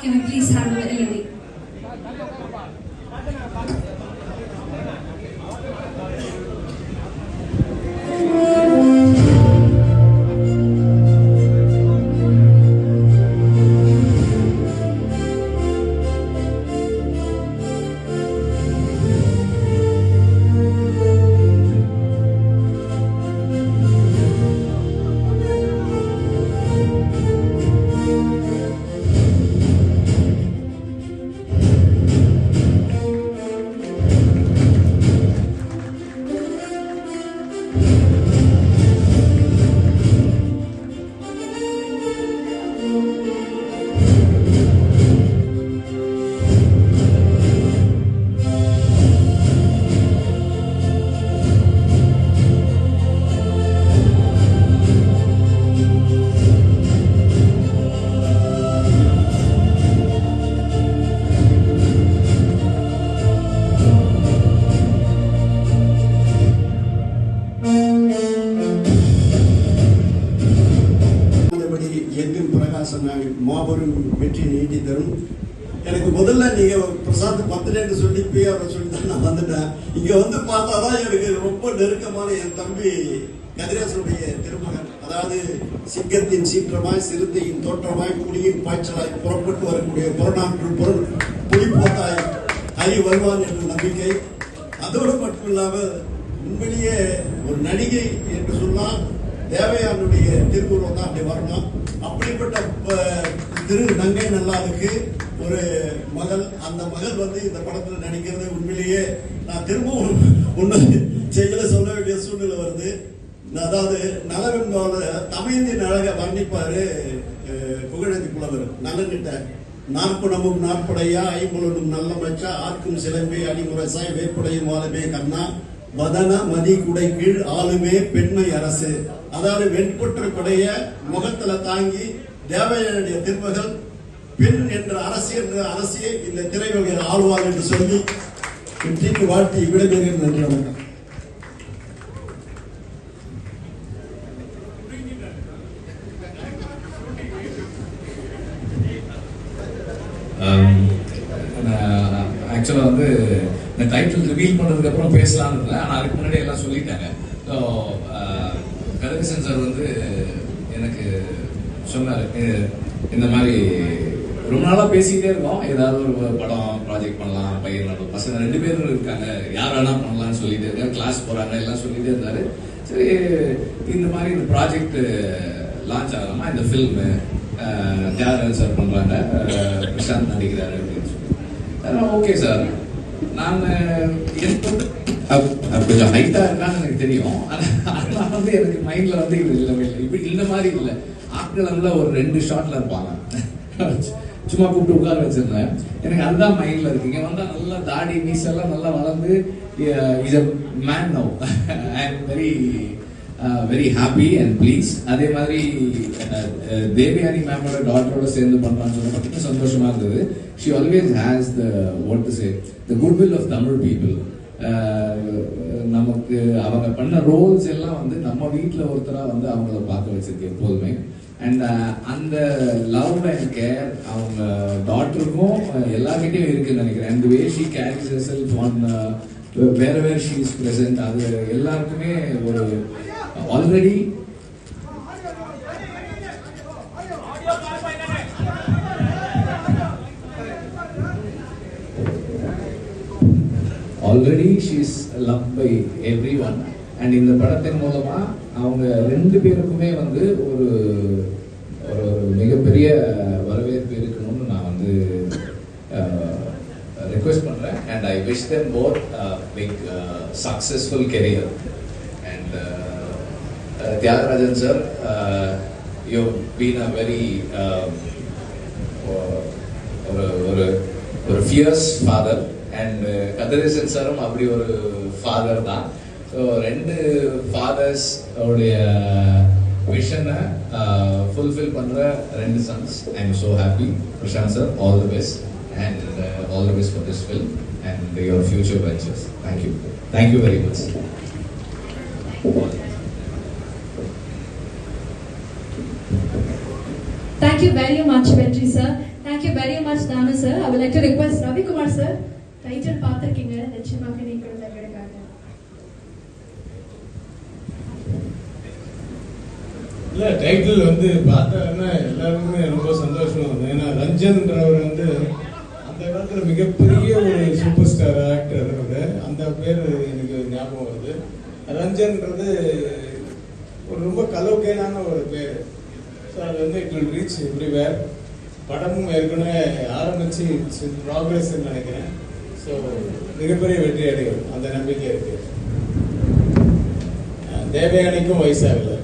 Can we please have the LED? மாபெரும் வெற்றி நீட்டி தரும். எனக்கு முதல்ல நீங்க பிரசாந்த் பர்த்டேன்னு சொல்லி அவரை சொல்லி தான் நான் வந்துட்டேன். இங்க வந்து பார்த்தாதான் எனக்கு ரொம்ப நெருக்கமான என் தம்பி கதிரேசனுடைய திருமகன், அதாவது சிங்கத்தின் சீற்றமாய் சிறுத்தையின் தோற்றமாய் புலியின் பாய்ச்சலாய் புறப்பட்டு வரக்கூடிய புறநாற்று பொருள் புலிப்போத்தாய் ஹரி வருவான் என்ற நம்பிக்கை. அதோடு மட்டும் இல்லாமல் உண்மையிலேயே ஒரு நடிகை என்று சொன்னால் தேவயானுடைய திருவுருவம் தான் அப்படி வரணும். அப்படிப்பட்ட திரு நங்கை நல்லாவுக்கு ஒரு மகள், அந்த மகள் வந்து இந்த படத்துல நடிக்கிறது உண்மையிலேயே நான் திரும்பவும் ஒண்ணு செய்யல சொல்ல வேண்டிய சூழ்நிலை வருது. அதாவது நலவென்போல தமிழின் அழக வர்ணிப்பாரு புகழேந்தி புலவர். நலனிட்ட நாற்புணமும் நாற்படையா ஐம்புலனும் நல்ல மச்சா ஆர்க்கும் சிலம்பே அடிமுரசாய் வேற்புடையும் வாழுமே கண்ணா வதன மதி குடை கீழ் ஆளுமே பெண்மை அரசு. அதாவது வெண்புற்ற கொடைய முகத்துல தாங்கி தேவயானுடைய திருமகள் பெண் என்ற அரசியை இந்த திரையுலகில் ஆளுவார் என்று சொல்லி வெற்றிக்கு வாழ்த்தி விடைபெறுகிறேன். நன்றி, வணக்கம். ஆக்சுவலாக வந்து இந்த டைட்டில் ரிவீல் பண்ணதுக்கு அப்புறம் பேசலாம்னு இல்லை, ஆனால் அதுக்கு முன்னாடி எல்லாம் சொல்லிட்டாங்க. ஸோ கதிரேசன் சார் வந்து எனக்கு சொன்னார், இந்த மாதிரி ரொம்ப நாளாக பேசிக்கிட்டே இருக்கோம், ஏதாவது ஒரு படம் ப்ராஜெக்ட் பண்ணலாம், பையன் நடும் பசங்க 2 பேரும் இருக்காங்க, யார் வேணா பண்ணலாம்னு சொல்லிட்டு இருக்காங்க, கிளாஸ் போகிறாங்க எல்லாம் சொல்லிட்டே இருந்தார். சரி, இந்த மாதிரி இந்த ப்ராஜெக்ட் லான்ச் ஆகலாமா, இந்த ஃபில்மு தியாகராஜன் சார் பண்ணுறாங்க, பிரசாந்த் நடிக்கிறாரு அப்படின்னு சொல்லி, ஓகே சார். நான் கொஞ்சம் ஹைட்டாக இருக்கான்னு எனக்கு தெரியும், ஆனால் வந்து எனக்கு மைண்டில் வந்து இது இல்லவே இல்லை. இப்படி இந்த மாதிரி இல்லை, ஆட்களம்ல ஒரு 2 ஷாட்ல இருப்பாங்க, சும்மா கூப்பிட்டு உட்கார வச்சிருந்தேன். எனக்கு அதுதான் மைண்ட்ல இருக்கு. இங்க வந்தா நல்லா தாடி மீசெல்லாம் நல்லா வளர்ந்து is a man now. I am very happy and please. அதே மாதிரி தேவயானி மேமோட டாட்டரோட சேர்ந்து பண்றான்னு சொல்லி சந்தோஷமா இருந்தது. She always has the what to say the good will of Tamil people. நமக்கு அவங்க பண்ண ரோல்ஸ் எல்லாம் வந்து நம்ம வீட்டில் ஒருத்தராக வந்து அவங்கள பார்க்க வச்சிருக்கு எப்போதுமே. அண்ட் அந்த லவ் அண்ட் கேர் அவங்க டாட்டருக்கும் எல்லார்கிட்டையும் இருக்குன்னு நினைக்கிறேன். And way she carries herself on wherever she is present, அது எல்லாருக்குமே ஒரு already she is loved by everyone. And இந்த படத்தின் மூலமா அவங்க 2 பேருக்குமே வந்து ஒரு மிகப்பெரிய வரவேற்பு இருக்கணும்னு நான் வந்து request பண்றேன். And I wish them both a big successful career. And Tyagarajan sir, you've been a very ஒரு fierce father. And கதிரேசன் சாரும் அப்படி ஒரு ஃபாதர் தான். ஸோ 2 ஃபாதர்ஸ் உடைய விஷனை ஃபுல்ஃபில் பண்ற 2 sons. I am so happy. Prashanth sir, all the best. And all the best for this film and your future ventures. Thank you very much. Thank you. Thank you very much, Venji sir. Thank you very much, Danu sir. I would like to request Ravi Kumar sir. Title பார்த்திருக்கீங்க நிச்சயமாக நீங்கள் தங்களுக்காக. இல்ல title வந்து பார்த்தோன்னா எல்லாருக்குமே ரொம்ப சந்தோஷம். ஏன்னா ரஞ்சன்ன்றவர் வந்து அந்த காலத்துல மிகப்பெரிய ஒரு சூப்பர் ஸ்டார் ஆக்டர். அந்த பேர் எனக்கு ஞாபகம் வருது. ரஞ்சன்ன்றது ஒரு ரொம்ப கலோக்கியலான ஒரு பேர். ஸோ அது வந்து இட் வில் ரீச் எவ்ரிவேர். படமும் ஏற்கனவே ஆரம்பிச்சு ப்ராக்ரஸ் நினைக்கிறேன். ஸோ மிகப்பெரிய வெற்றி அடையும் அந்த நம்பிக்கை இருக்கு. தேவயானிக்கும் வயசாகல.